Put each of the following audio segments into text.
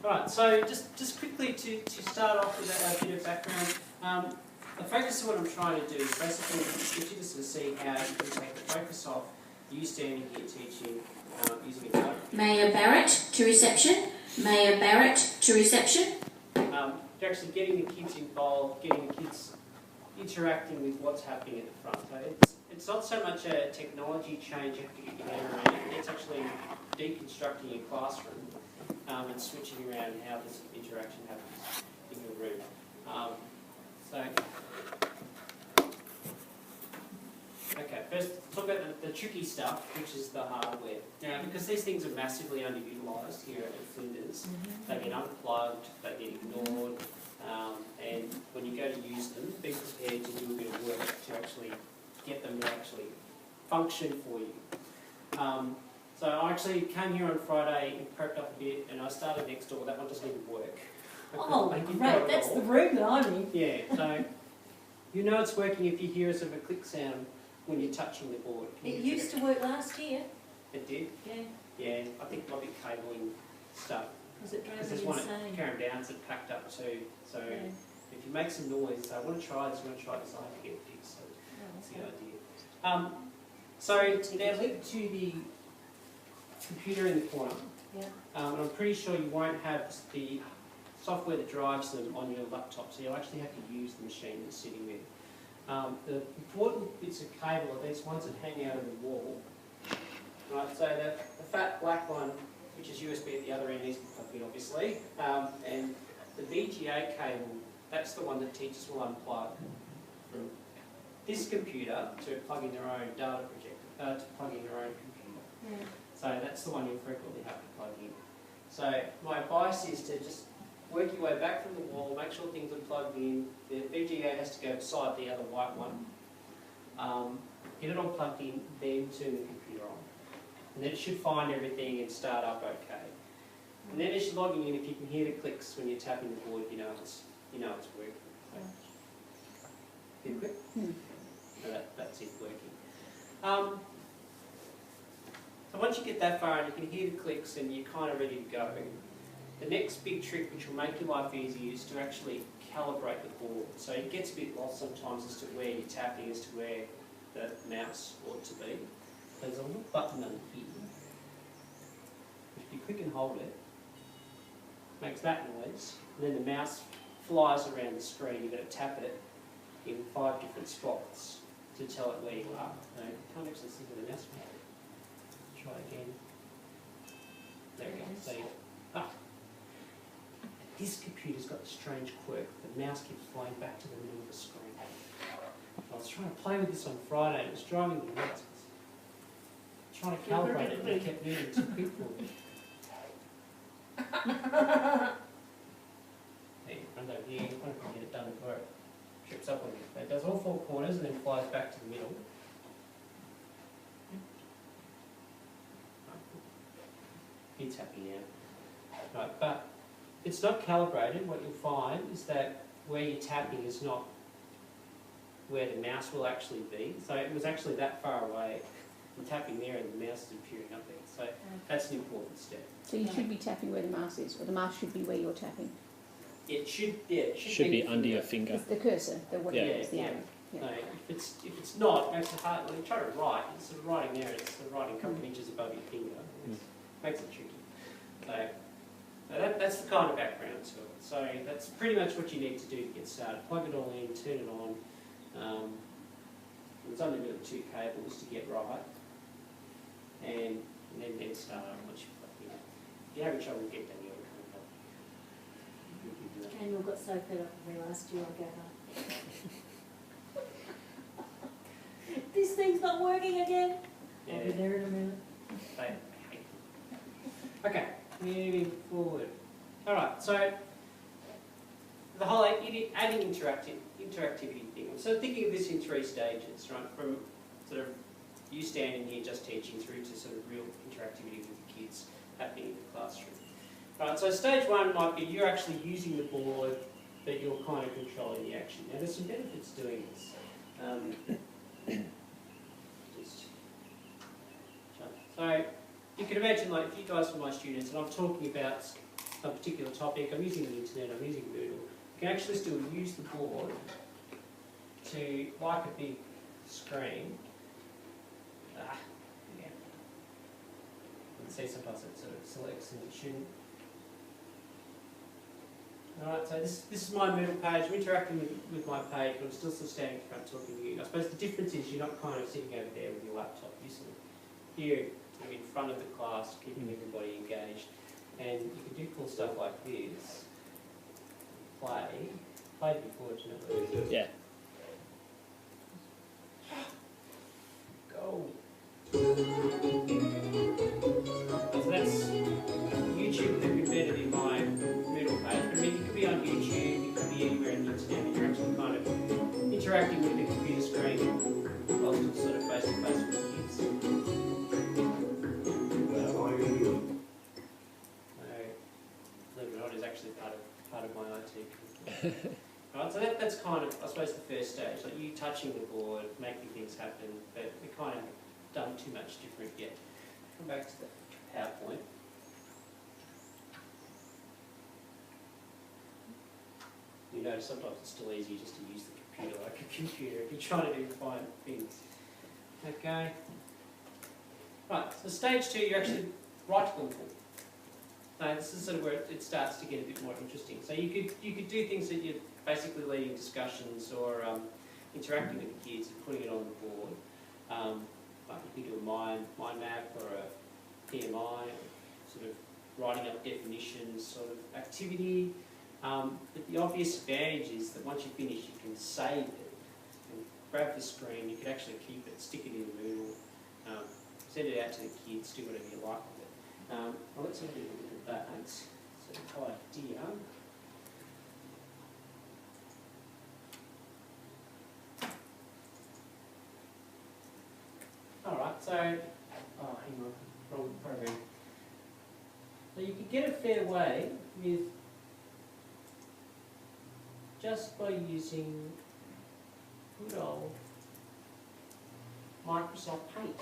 Right, so just quickly to start off with a bit of background, the focus of what I'm trying to do is basically get you to sort of see how you can take the focus off you standing here teaching using a data. Mayor Barrett to reception. Mayor Barrett to reception. To actually getting the kids involved, getting the kids interacting with what's happening at the front. So it's not so much a technology change you have to get your head around, it's actually deconstructing your classroom and switching around how this interaction happens in your room. Okay, first talk about the tricky stuff, which is the hardware. Now, because these things are massively underutilised here at Flinders, they get unplugged, they get ignored, and when you go to use them, be prepared to do a bit of work to actually get them to actually function for you. So I actually came here on Friday and prepped up a bit, and I started next door. That one doesn't even work. Oh, great! That's the room that I'm in. Yeah, so you know it's working if you hear a sort of a click sound when you're touching the board. It used to work last year. It did? Yeah. Yeah, I think probably cabling stuff. Because it drove Because there's me one insane. at Carrum Downs that packed up too. So Yeah. if you make some noise, I want to try this, I have to get it fixed. So that's the idea. So they're linked to the computer in the corner. Yeah. And I'm pretty sure you won't have the software that drives them on your laptop, so you'll actually have to use the machine that's sitting there. The important bits of cable are these ones that hang out of the wall. Right, so the fat black one, which is USB at the other end, needs to be plugged in obviously, and the VGA cable, that's the one that teachers will unplug from this computer to plug in their own data projector, to plug in their own computer. Yeah. So that's the one you'll frequently have to plug in. So my advice is to just work your way back from the wall, make sure things are plugged in. The VGA has to go beside the other white one. Get it all plugged in, then turn the computer on. And then it should find everything and start up okay. And then as you're logging in, if you can hear the clicks when you're tapping the board, you know it's working. So, hear the click? So that's it working. So once you get that far and you can hear the clicks and you're kind of ready to go, the next big trick which will make your life easier is to actually calibrate the board. So it gets a bit lost sometimes as to where you're tapping, as to where the mouse ought to be. There's a little button under here. If you click and hold it, it makes that noise, and then the mouse flies around the screen. You've got to tap it in 5 different spots to tell it where you are. No, you can't actually see where the mouse is. Try again. There we go. So, this computer's got a strange quirk. The mouse keeps flying back to the middle of the screen. I was trying to play with this on Friday. It was driving me nuts. Trying to calibrate it, and it kept moving too quick for me. Hey, run over here. I don't get it done before it trips up on you. It does all 4 corners and then flies back to the middle. It's happy now. Right, but it's not calibrated. What you'll find is that where you're tapping is not where the mouse will actually be. So it was actually that far away. I'm tapping there and the mouse is appearing up there. So that's an important step. So you should be tapping where the mouse is, or the mouse should be where you're tapping. It should, yeah, it should be under your finger. It's the cursor, the whatever is the arrow. Yeah. No, if it's not, it makes it hard. When you try to write, it's sort of writing there, it's the writing a couple of inches above your finger. It makes it tricky. So that's the kind of background to it. So that's pretty much what you need to do to get started. Plug it all in, turn it on. It's only really 2 cables to get right. And then start up once you've plugged in. If you have trouble, get down the other kind of Daniel got so fed up with me last year, I gave up. This thing's not working again. Yeah. I'll be there in a minute. Okay, moving forward. Alright, so the whole adding interactivity thing. So thinking of this in 3 stages, right? From sort of you standing here just teaching through to sort of real interactivity with the kids happening in the classroom. Right, so stage 1 might be you're actually using the board, but you're kind of controlling the action. Now there's some benefits doing this. So you can imagine, like, if you guys were my students and I'm talking about a particular topic, I'm using the internet, I'm using Moodle, you can actually still use the board to, like a big screen. Yeah. You can see sometimes it sort of selects and it shouldn't. Alright, so this is my Moodle page. I'm interacting with my page, but I'm still standing in front talking to you. I suppose the difference is you're not kind of sitting over there with your laptop. You're sort of here in front of the class, keeping everybody engaged. And you can do cool stuff like this. Play before, do you know what it is? Yeah. Go. So that's YouTube that embedded in my Moodle page. But I mean, you could be on YouTube, you could be anywhere on the internet, and you're actually kind of interacting with the computer screen while still sort of face to face with the kids. Believe it or not, is actually part of my IT. Right, so that's kind of, I suppose, the first stage. Like you touching the board, making things happen, but we kind of done too much different yet. Come back to the PowerPoint. You notice sometimes it's still easier just to use the computer like a computer if you're trying to do fine things. Okay. Right, so stage 2, you actually write to them. Now this is sort of where it starts to get a bit more interesting. So you could do things that you're basically leading discussions or interacting with the kids and putting it on the board. Like you could do a mind map or a PMI, sort of writing up definitions, sort of activity. But the obvious advantage is that once you finish, you can save it and grab the screen. You can actually keep it, stick it in the Moodle, send it out to the kids, do whatever you like with it. Well, let's have a look at that. So the idea. Alright, so, hang on, wrong program. So you could get a fair way with just by using good old Microsoft Paint.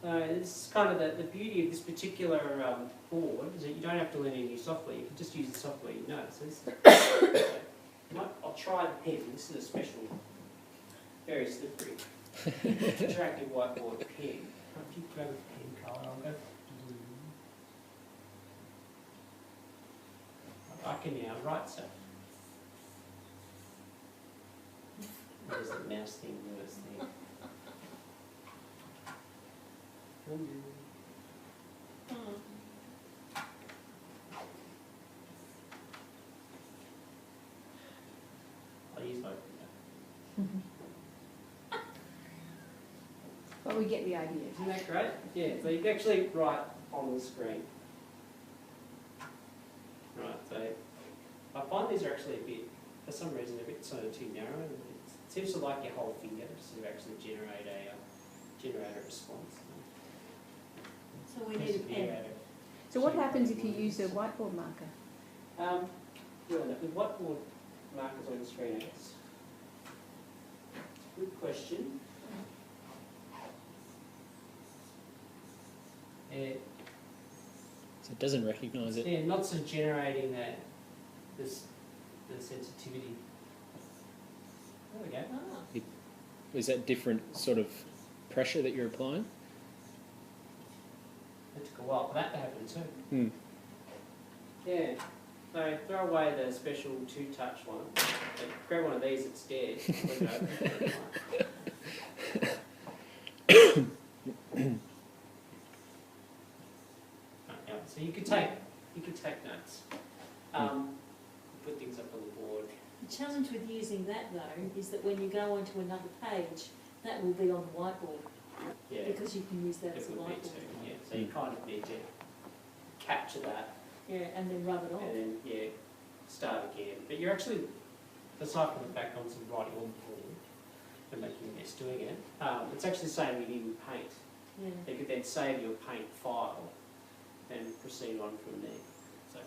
So this is kind of the beauty of this particular board, is that you don't have to learn any new software, you can just use the software you know. So this I'll try the pen. This is a special, very slippery, interactive whiteboard pen. If you grab a pen colour, I'll go for blue. I can now write stuff. There's the mouse thing, worse thing. I'll use my finger. But we get the idea. Isn't that great? Yeah, so you can actually write on the screen. Right, so I find these are actually a bit, for some reason, a bit sort of too narrow. It seems to like your whole finger to sort of actually generate a response. So we need a pen. So what happens if you use a whiteboard marker? Well, with whiteboard markers on the screen, it's a good question. So it doesn't recognise it. Yeah, not sort of generating the sensitivity. There we go. Ah. Is that different sort of pressure that you're applying? It took a while for that to happen too. Hmm. Yeah. So throw away the special 2-touch one. Grab one of these, it's dead. So you could take notes. Put things up on the board. The challenge with using that though is that when you go onto another page, that will be on the whiteboard. Yeah. Because you can use that as It a would be whiteboard. too. Yeah. So you kind of need to capture that. Yeah, and then rub it off. And then, yeah, start again. But you're actually, aside from the fact I'm sort of writing on the board and making a mess doing it, it's actually saving it in Paint. Yeah. You could then save your Paint file and proceed on from there. So,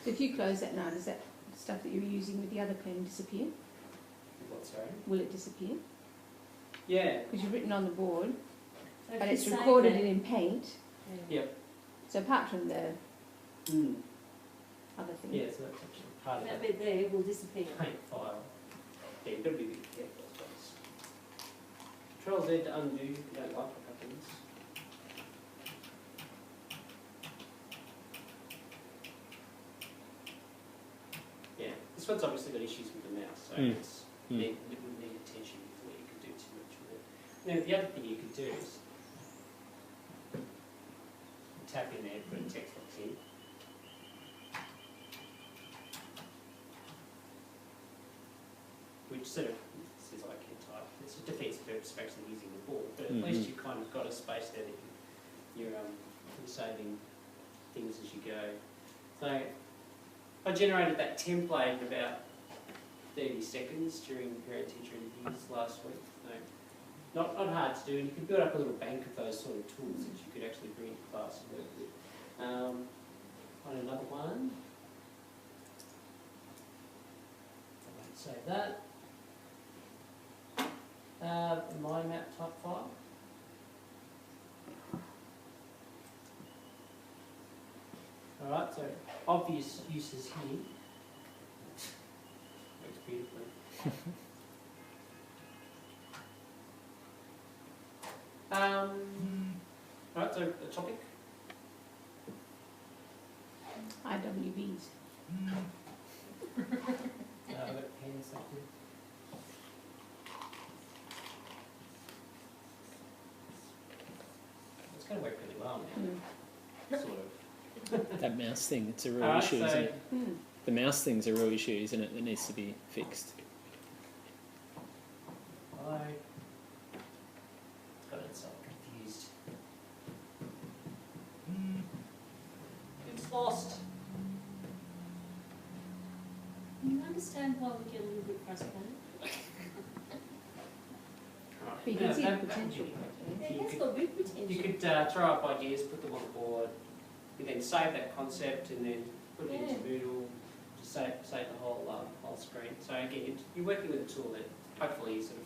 So if you close that now, does that stuff that you're using with the other pen disappear? what, sorry? Will it disappear? Yeah. Because you've written on the board. if but you it's save recorded it- in Paint. Yeah. Yep. So apart from the other thing. Yeah, so that's actually part of That that bit there will disappear. paint file. Yeah, you've got to be a bit careful, I suppose. Control Z to undo if you don't like what happens. Yeah, this one's obviously got issues with the mouse, so it's it would need attention before you could do too much with it. Now the other thing you could do is tap in there, put a text box in. Which sort of says I can type. It's a defeats the purpose of actually using the board, but at least you've kind of got a space there that you're saving things as you go. So I generated that template in about 30 seconds during parent teacher interviews last week. So not hard to do, and you can build up a little bank of those sort of tools that you could actually bring to class and work with. Find another one. I won't save that. My map type file. Alright, so obvious uses here. Works beautifully. Alright, so the topic. IWBs. I've got pens up here. It's going to work really well now, sort of. That mouse thing, it's a real Alright, issue, so isn't it? The mouse thing's a real issue, isn't it? That needs to be fixed. It's got itself confused. It's lost. You understand why we get a little bit frustrated? Right. But you can see the that- potential. Yeah, You that's could- got big potential. You could throw up ideas, put them on the board, you then save that concept and then put it into Moodle, just save the whole screen. So again, you're working with a tool that hopefully sort of